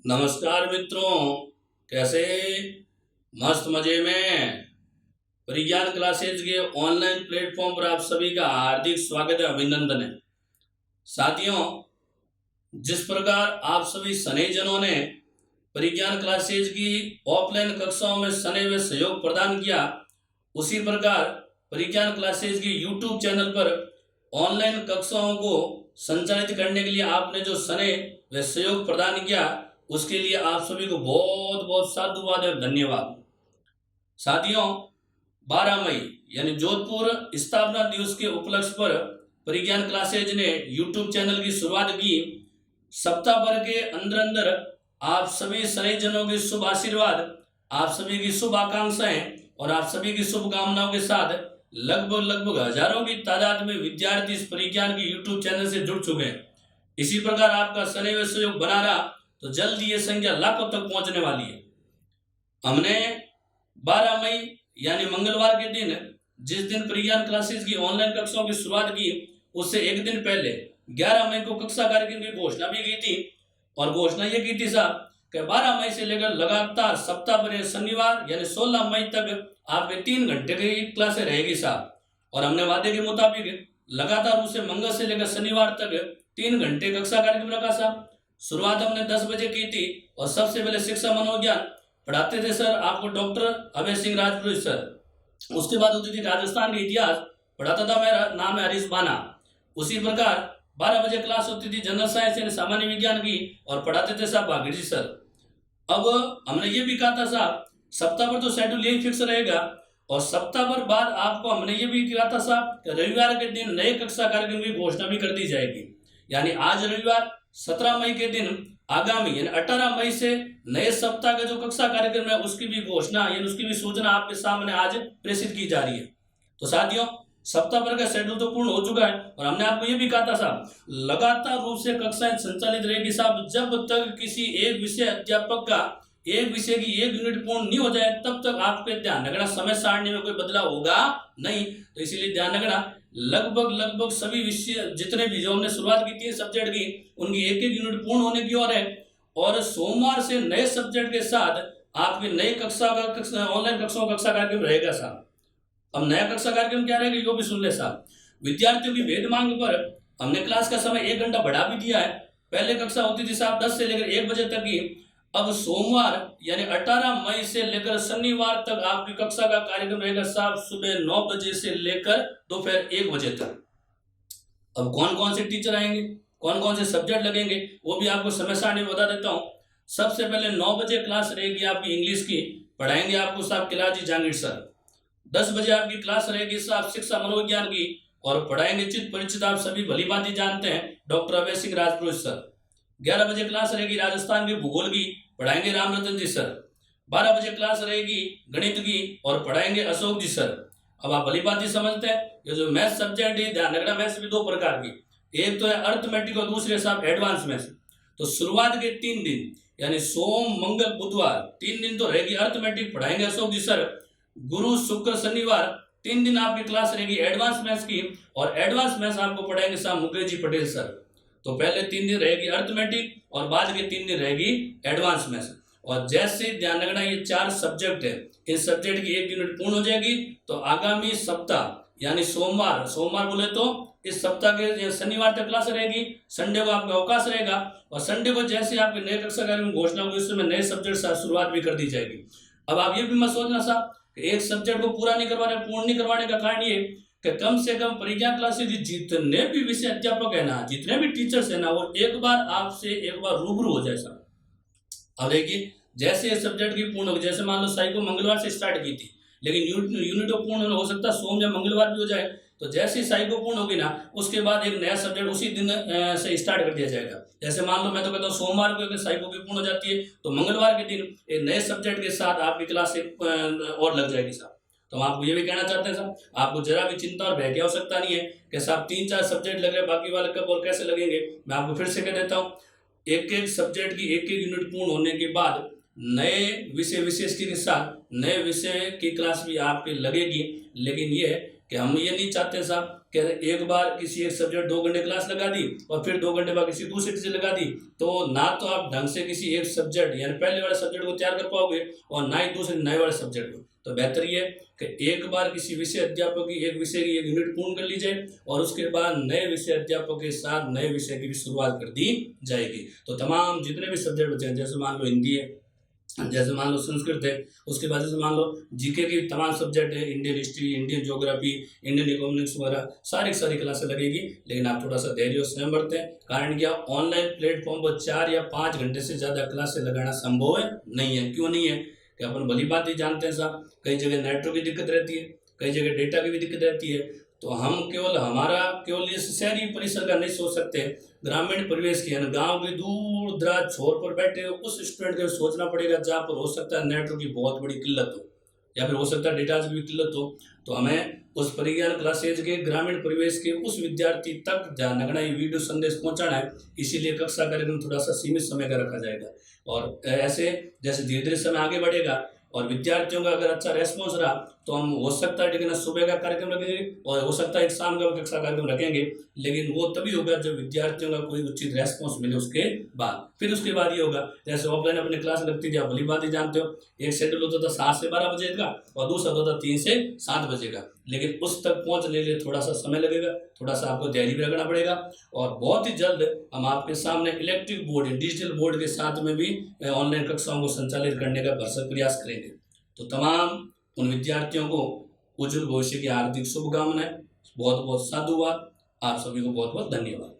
नमस्कार मित्रों, कैसे? मस्त मजे में। विज्ञान क्लासेज के ऑनलाइन प्लेटफॉर्म पर आप सभी का हार्दिक स्वागत है, अभिनंदन है। साथियों, जिस प्रकार आप सभी स्नेहीजनों ने विज्ञान क्लासेज की ऑफलाइन कक्षाओं में सदैव सहयोग प्रदान किया, उसी प्रकार विज्ञान क्लासेज की यूट्यूब चैनल पर ऑनलाइन कक्षाओं को संचालित करने के लिए आपने जो स्नेह व सहयोग प्रदान किया, उसके लिए आप सभी को बहुत बहुत साधुवाद और धन्यवाद। साथियों, 12 मई यानी जोधपुर स्थापना दिवस के उपलक्ष्य पर विज्ञान क्लासेज ने यूट्यूब चैनल की शुरुआत की। सप्ताह भर के अंदर अंदर आप सभी स्नेहीजनों के शुभ आशीर्वाद, आप सभी की शुभ आकांक्षाएं और आप सभी की शुभकामनाओं के साथ लगभग हजारों की तादाद में विद्यार्थी इस विज्ञान के यूट्यूब चैनल से जुड़ चुके हैं। इसी प्रकार आपका सदैव सहयोग बना रहा तो जल्द ये संख्या लाखों तक पहुंचने वाली है। हमने 12 मई यानी मंगलवार के दिन, जिस दिन विज्ञान क्लासेस की ऑनलाइन कक्षाओं की शुरुआत की, उससे एक दिन पहले 11 मई को कक्षा कार्यक्रम की घोषणा भी की थी। और घोषणा ये की थी साहब कि 12 मई से लेकर लगातार सप्ताह भर शनिवार यानी 16 मई तक आपके 3 घंटे की क्लासें रहेगी साहब। और हमने वादे के मुताबिक लगातार उसे मंगल से लेकर शनिवार तक 3 घंटे कक्षा कार्यक्रम रखा साहब। शुरुआत हमने 10 बजे की थी और सबसे पहले शिक्षा मनोविज्ञान पढ़ाते थे सर आपको डॉक्टर अभय सिंह राजपुरोहित सर। उसके बाद होती थी राजस्थान के इतिहास, पढ़ाता था, मेरा नाम है हरीश बाना। उसी प्रकार 12 बजे क्लास होती थी जनरल साइंस यानी सामान्य विज्ञान की और पढ़ाते थे साहब भागीरथी सर। अब हमने ये भी कहा था साहब सप्ताह भर तो शेड्यूल यही फिक्स रहेगा, और सप्ताह भर बाद आपको हमने ये भी कहा था साहब रविवार के दिन नए कक्षा कार्यक्रम की घोषणा भी कर दी जाएगी। यानी आज रविवार 17 मई के दिन आगामी यानी 18 मई से नए सप्ताह का जो कक्षा कार्यक्रम है उसकी भी घोषणा यानी उसकी भी सूचना आपके सामने आज प्रेषित की जा रही है। तो साथियों, सप्ताह भर का शेड्यूल तो पूर्ण हो चुका है और हमने आपको ये भी कहा था साहब लगातार रूप से कक्षाएं संचालित रहेगी साहब, जब तक किसी एक विषय अध्यापक का एक विषय की एक यूनिट पूर्ण नहीं हो जाए तब तक आपके ध्यान रखना समय सारणी में कोई बदलाव होगा नहीं। तो इसीलिए ध्यान रखना लगभग सभी विषय जितने भी जो हमने शुरुआत की थी सब्जेक्ट की, उनकी एक एक यूनिट पूर्ण होने की ओर है। और सोमवार से नए सब्जेक्ट के साथ आपकी नई कक्षा का ऑनलाइन कक्षा कार्यक्रम रहेगा साहब। अब नया कक्षा कार्यक्रम क्या रहेगा यो भी सुन ले साहब। विद्यार्थियों की भेद मांग पर हमने क्लास का समय 1 घंटा बढ़ा भी दिया है। पहले कक्षा होती थी साहब 10 से लेकर 1 बजे तक की, अब सोमवार यानी 18 मई से लेकर शनिवार तक आपकी कक्षा का कार्यक्रम रहेगा साहब सुबह 9 बजे से लेकर दोपहर 1 बजे तक। अब कौन कौन से टीचर आएंगे, कौन कौन से सब्जेक्ट लगेंगे, वो भी आपको समय सारणी में बता देता हूँ। सबसे पहले 9 बजे क्लास रहेगी आपकी इंग्लिश की, पढ़ाएंगे आपको साहब किलाजी जहांगीर सर। 10 बजे आपकी क्लास रहेगी साहब शिक्षा मनोविज्ञान की और पढ़ाएंगे चित परिचित आप सभी भली भांति जानते हैं डॉक्टर अभय सिंह राजपुरोहित सर। 11 बजे क्लास रहेगी राजस्थान के भूगोल की, पढ़ाएंगे राम रतन जी सर। 12 बजे क्लास रहेगी गणित की और पढ़ाएंगे अशोक जी सर। अब आप भली भांति समझते हैं ये जो मैथ सब्जेक्ट है, ध्यान रखना मैथ्स भी 2 प्रकार की, एक तो है अर्थमेटिक और दूसरे साहब एडवांस मैथ्स। तो शुरुआत के 3 दिन यानी सोम मंगल बुधवार 3 दिन तो रहेगी अर्थमेटिक, पढ़ाएंगे अशोक जी सर। गुरु शुक्र शनिवार 3 दिन आपकी क्लास रहेगी एडवांस मैथ्स की और एडवांस मैथ्स आपको पढ़ाएंगे साहब मुकेश जी पटेल सर। तो पहले 3 दिन रहेगी अर्थमेटिक और बाद के 3 दिन रहेगी एडवांस मैथ्स। और जैसे ध्यान रखना ये 4 सब्जेक्ट है, इस सब्जेक्ट की 1 यूनिट पूर्ण हो जाएगी तो आगामी सप्ताह यानी सोमवार बोले तो इस सप्ताह के शनिवार तक क्लास रहेगी, संडे को आपका अवकाश रहेगा और संडे को जैसे आपके नए कक्षा कार्यक्रम घोषणा होगी उस समय नए सब्जेक्ट शुरुआत भी कर दी जाएगी। अब आप ये भी मत सोचना साहब एक सब्जेक्ट को पूरा नहीं करवाने, पूर्ण नहीं करवाने का कारण ये कि कम से कम विज्ञान क्लासेस जितने भी विषय अध्यापक है ना, जितने भी टीचर्स है ना, वो एक बार रूबरू हो जाए साहब। अब देखिए जैसे सब्जेक्ट की पूर्ण हो, जैसे मान लो साइको मंगलवार से स्टार्ट की थी लेकिन यूनिट पूर्ण हो सकता है सोम या मंगलवार भी हो जाए। तो जैसे ही साइको पूर्ण होगी ना उसके बाद एक नया सब्जेक्ट उसी दिन से स्टार्ट कर दिया जाएगा। जैसे मान लो मैं तो कहता हूँ सोमवार को अगर साइको की पूर्ण हो जाती है तो मंगलवार के दिन एक नए सब्जेक्ट के साथ आपकी क्लास और लग जाएगी साहब। तो हम आपको ये भी कहना चाहते हैं साहब आपको जरा भी चिंता और भय की आवश्यकता नहीं है कि साहब 3-4 सब्जेक्ट लग रहे हैं बाकी वाले कब और कैसे लगेंगे। मैं आपको फिर से कह देता हूँ एक एक सब्जेक्ट की एक एक यूनिट पूर्ण होने के बाद नए विषय विशेष के साथ नए विषय की क्लास भी आपकी लगेगी। लेकिन ये है कि हम ये नहीं चाहते साहब कि एक बार किसी एक सब्जेक्ट 2 घंटे क्लास लगा दी और फिर 2 घंटे बाद किसी दूसरे टीचर लगा दी, तो ना तो आप ढंग से किसी एक सब्जेक्ट यानी पहले वाले सब्जेक्ट को तैयार कर पाओगे और ना ही दूसरे नए वाले सब्जेक्ट को। तो बेहतर ये है कि एक बार किसी विषय अध्यापक की एक विषय की एक यूनिट पूर्ण कर ली जाए और उसके बाद नए विषय अध्यापक के साथ नए विषय की भी शुरुआत कर दी जाएगी। तो तमाम जितने भी सब्जेक्ट बचे हैं, जैसे मान लो हिंदी है, जैसे मान लो संस्कृत है, उसके बाद जैसे मान लो जीके की तमाम सब्जेक्ट है, Indian history, Indian geography, Indian economics वगैरह सारी क्लासें लगेगी। लेकिन आप थोड़ा सा धैर्य और स्वयं बरतें, कारण क्या ऑनलाइन प्लेटफॉर्म पर 4 या 5 घंटे से ज़्यादा क्लासें लगाना संभव है नहीं है। क्यों नहीं है कि अपन भली बात ही जानते हैं साहब, कई जगह नेटवर्क की दिक्कत रहती है, कई जगह डेटा की भी दिक्कत रहती है। तो हम केवल इस शहरी परिसर का नहीं सोच सकते, ग्रामीण परिवेश की यानी गांव के दूर दराज छोर पर बैठे उस स्टूडेंट को सोचना पड़ेगा जहाँ पर हो सकता है नेटवर्क की बहुत बड़ी किल्लत हो या फिर हो सकता है डेटा की भी किल्लत हो। तो हमें उस परिज्ञान क्लासेज के ग्रामीण परिवेश के उस विद्यार्थी तक ध्यान रखना, ये वीडियो संदेश पहुंचाना है। इसीलिए कक्षा कार्यक्रम थोड़ा सा सीमित समय का रखा जाएगा और ऐसे जैसे धीरे धीरे समय आगे बढ़ेगा और विद्यार्थियों का अगर अच्छा रेस्पॉन्स रहा तो हम हो सकता है लेकिन सुबह का कार्यक्रम रखेंगे और हो सकता है एक शाम का कक्षा कार्यक्रम रखेंगे, लेकिन वो तभी होगा जब विद्यार्थियों का कोई उचित रेस्पॉन्स मिले उसके बाद। फिर उसके बाद ये होगा जैसे ऑफलाइन अपनी क्लास लगती थी, आप भली बात ही जानते हो, एक शेड्यूल होता था 7 से 12 बजे का और दूसरा होता था 3 से 7 बजे का। लेकिन उस तक पहुँचने के लिए थोड़ा सा समय लगेगा, थोड़ा सा आपको धैर्य भी रखना पड़ेगा और बहुत ही जल्द हम आपके सामने इलेक्ट्रिक बोर्ड डिजिटल बोर्ड के साथ में भी ऑनलाइन कक्षाओं को संचालित करने का भरसक प्रयास करेंगे। तो तमाम उन विद्यार्थियों को उज्जवल भविष्य की हार्दिक शुभकामनाएं, बहुत बहुत साधुवाद, आप सभी को बहुत बहुत धन्यवाद।